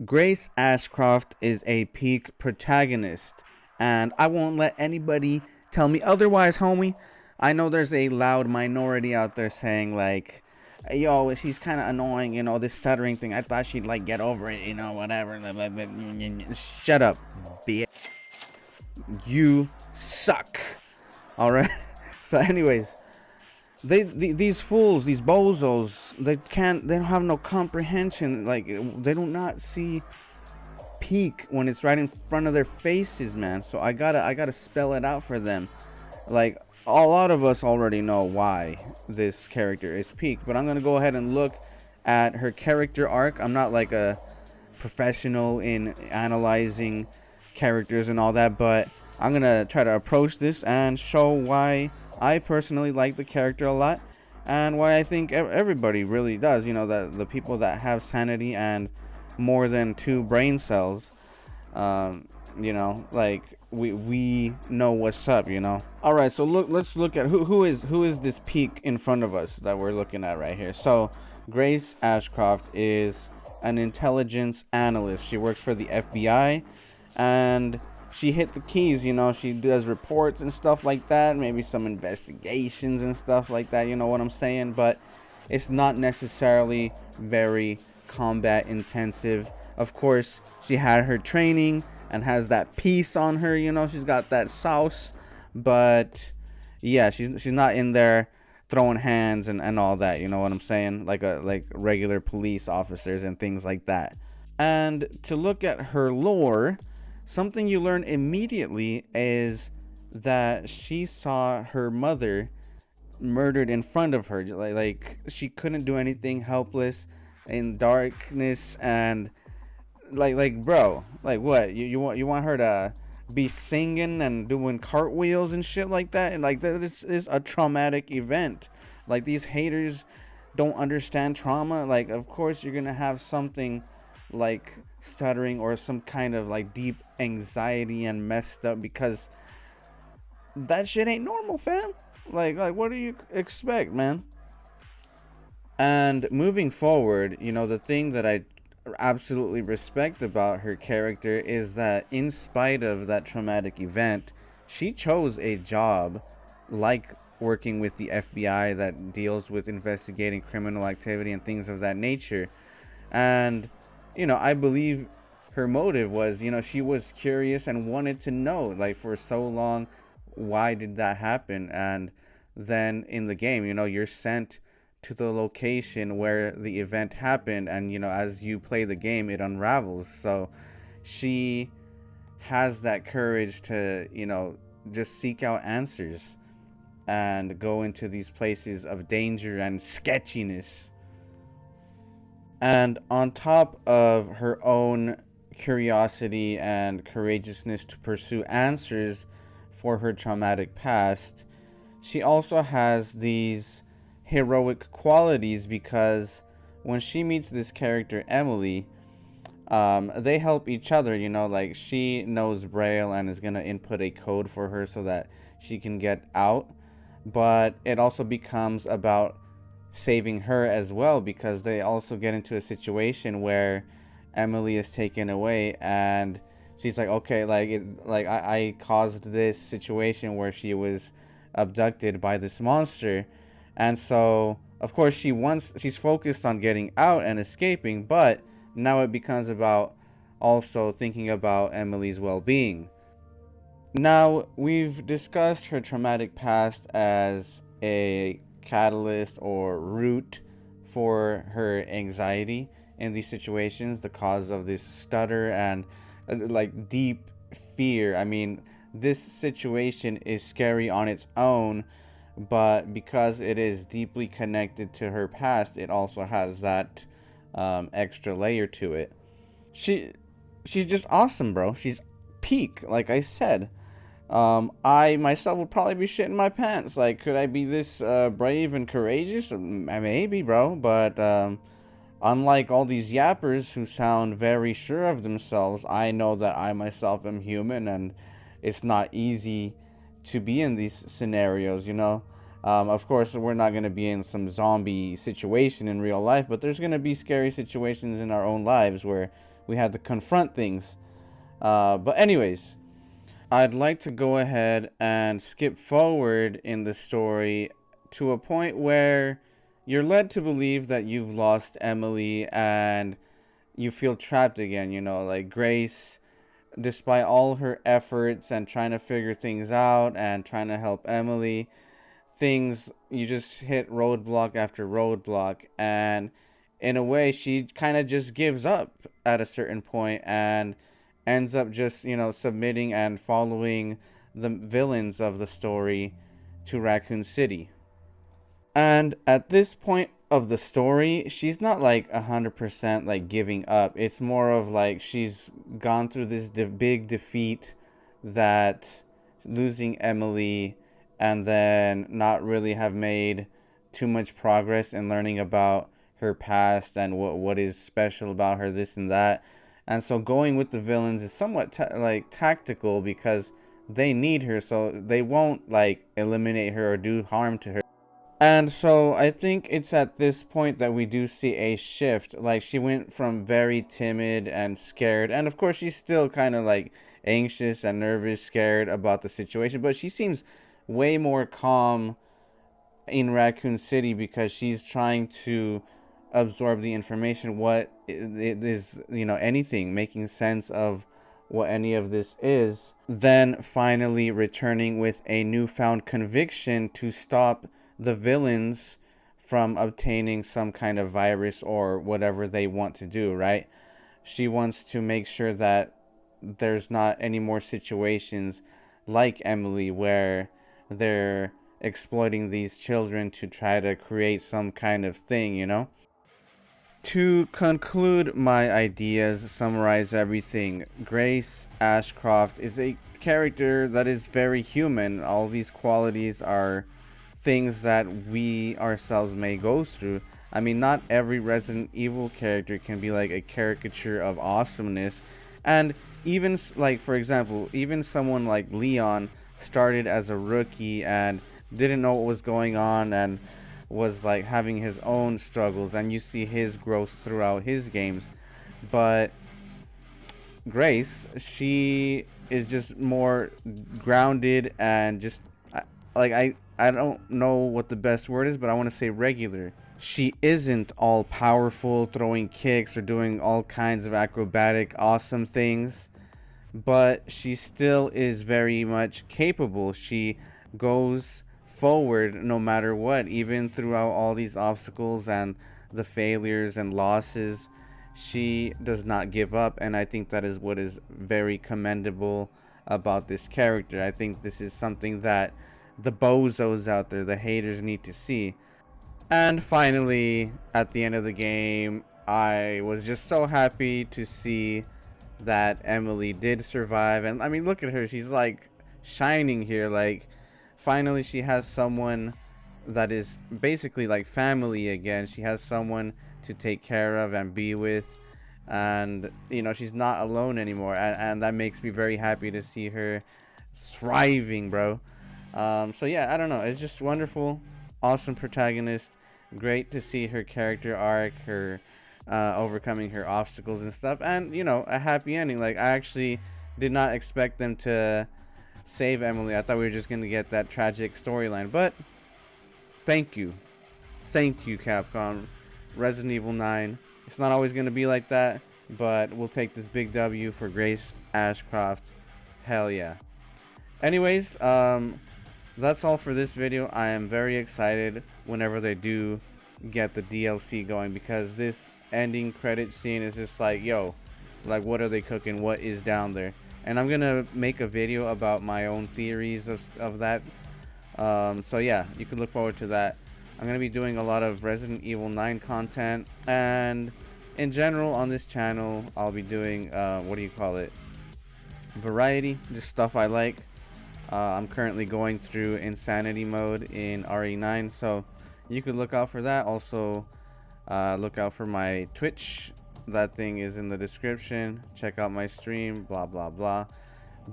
Grace Ashcroft is a peak protagonist, and I won't let anybody tell me otherwise, homie. I know there's a loud minority out there saying, like, yo, she's kind of annoying, this stuttering thing. I thought she'd, like, get over it, whatever. Shut up, bitch. You suck. Alright? So, anyways, these fools, these bozos, they don't have no comprehension. Like, they do not see peak when it's right in front of their faces, man. So I gotta spell it out for them. Like, a lot of us already know why this character is peak, but I'm gonna go ahead and look at her character arc. I'm not like a professional in analyzing characters and all that, but I'm gonna try to approach this and show why I personally like the character a lot, and why I think everybody really does. That the people that have sanity and more than two brain cells, like we know what's up. All right, so let's look at who is this peak in front of us that we're looking at right here. So Grace Ashcroft is an intelligence analyst. She works for the FBI, and she hit the keys. She does reports and stuff like that, maybe some investigations and stuff like that, you know what I'm saying? But it's not necessarily very combat intensive. Of course, she had her training and has that piece on her, she's got that sauce, but yeah, she's not in there throwing hands and all that, you know what I'm saying? Like regular police officers and things like that. And to look at her lore, something you learn immediately is that she saw her mother murdered in front of her. Like she couldn't do anything, helpless in darkness, and like bro, like what? You want her to be singing and doing cartwheels and shit like that? And like this is a traumatic event. Like, these haters don't understand trauma. Like, of course you're going to have something like stuttering or some kind of like deep anxiety and messed up, because that shit ain't normal, fam. Like what do you expect, man? And moving forward, the thing that I absolutely respect about her character is that, in spite of that traumatic event, she chose a job like working with the FBI that deals with investigating criminal activity and things of that nature. And I believe her motive was, she was curious and wanted to know, like, for so long, why did that happen? And then in the game, you're sent to the location where the event happened, and as you play the game, it unravels. So she has that courage to just seek out answers and go into these places of danger and sketchiness. And on top of her own curiosity and courageousness to pursue answers for her traumatic past, she also has these heroic qualities, because when she meets this character Emily, they help each other. Like, she knows Braille and is gonna input a code for her so that she can get out, but it also becomes about saving her as well, because they also get into a situation where Emily is taken away, and she's like, okay, I caused this situation where she was abducted by this monster. And so of course she's focused on getting out and escaping, but now it becomes about also thinking about Emily's well-being. Now, we've discussed her traumatic past as a catalyst or root for her anxiety in these situations, the cause of this stutter and like deep fear. I mean, this situation is scary on its own, but because it is deeply connected to her past, it also has that extra layer to it. She's just awesome, bro. She's peak, like I said. I myself would probably be shitting my pants. Like, could I be this brave and courageous? Maybe, bro. But unlike all these yappers who sound very sure of themselves, I know that I myself am human, and it's not easy to be in these scenarios, Of course, we're not going to be in some zombie situation in real life, but there's going to be scary situations in our own lives where we had to confront things. But anyways, I'd like to go ahead and skip forward in the story to a point where you're led to believe that you've lost Emily and you feel trapped again. You know, like Grace, despite all her efforts and trying to figure things out and trying to help Emily, things, you just hit roadblock after roadblock, and in a way she kind of just gives up at a certain point and ends up just, you know, submitting and following the villains of the story to Raccoon City. And at this point of the story, she's not like 100% like giving up. It's more of like she's gone through this big defeat, that losing Emily, and then not really have made too much progress in learning about her past and what is special about her, this and that. And so going with the villains is somewhat like tactical, because they need her, so they won't like eliminate her or do harm to her. And so I think it's at this point that we do see a shift. Like, she went from very timid and scared, and of course she's still kind of like anxious and nervous, scared about the situation, but she seems way more calm in Raccoon City because she's trying to absorb the information, what it is, you know, anything, making sense of what any of this is, then finally returning with a newfound conviction to stop the villains from obtaining some kind of virus or whatever they want to do, right? She wants to make sure that there's not any more situations like Emily where they're exploiting these children to try to create some kind of thing, you know? To conclude my ideas, summarize everything, Grace Ashcroft is a character that is very human. All these qualities are things that we ourselves may go through. I mean, not every Resident Evil character can be like a caricature of awesomeness. And even, like, for example, even someone like Leon started as a rookie and didn't know what was going on and was like having his own struggles, and you see his growth throughout his games. But Grace, she is just more grounded and just like I don't know what the best word is, but I want to say regular. She isn't all powerful, throwing kicks or doing all kinds of acrobatic awesome things, but she still is very much capable. She goes forward no matter what, even throughout all these obstacles and the failures and losses. She does not give up, and I think that is what is very commendable about this character. I think this is something that the bozos out there, the haters, need to see. And finally, at the end of the game, I was just so happy to see that Emily did survive. And I mean, look at her. She's like shining here. Like, finally, she has someone that is basically like family again. She has someone to take care of and be with. And, you know, she's not alone anymore. And that makes me very happy to see her thriving, bro. So yeah, I don't know. It's just wonderful. Awesome protagonist. Great to see her character arc, her overcoming her obstacles and stuff, and, you know, a happy ending. Like, I actually did not expect them to save Emily. I thought we were just gonna get that tragic storyline, but thank you, Capcom. Resident Evil 9. It's not always gonna be like that, but we'll take this big W for Grace Ashcroft. Hell yeah. Anyways, that's all for this video. I am very excited whenever they do get the DLC going, because this ending credit scene is just like, yo, like, what are they cooking? What is down there? And I'm gonna make a video about my own theories of that. So yeah, you can look forward to that. I'm gonna be doing a lot of Resident Evil 9 content, and in general on this channel I'll be doing what do you call it, variety, just stuff I like. I'm currently going through insanity mode in RE9, so you could look out for that. Also, look out for my Twitch. That thing is in the description. Check out my stream, blah blah blah.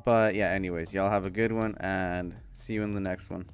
But yeah, anyways, y'all have a good one, and see you in the next one.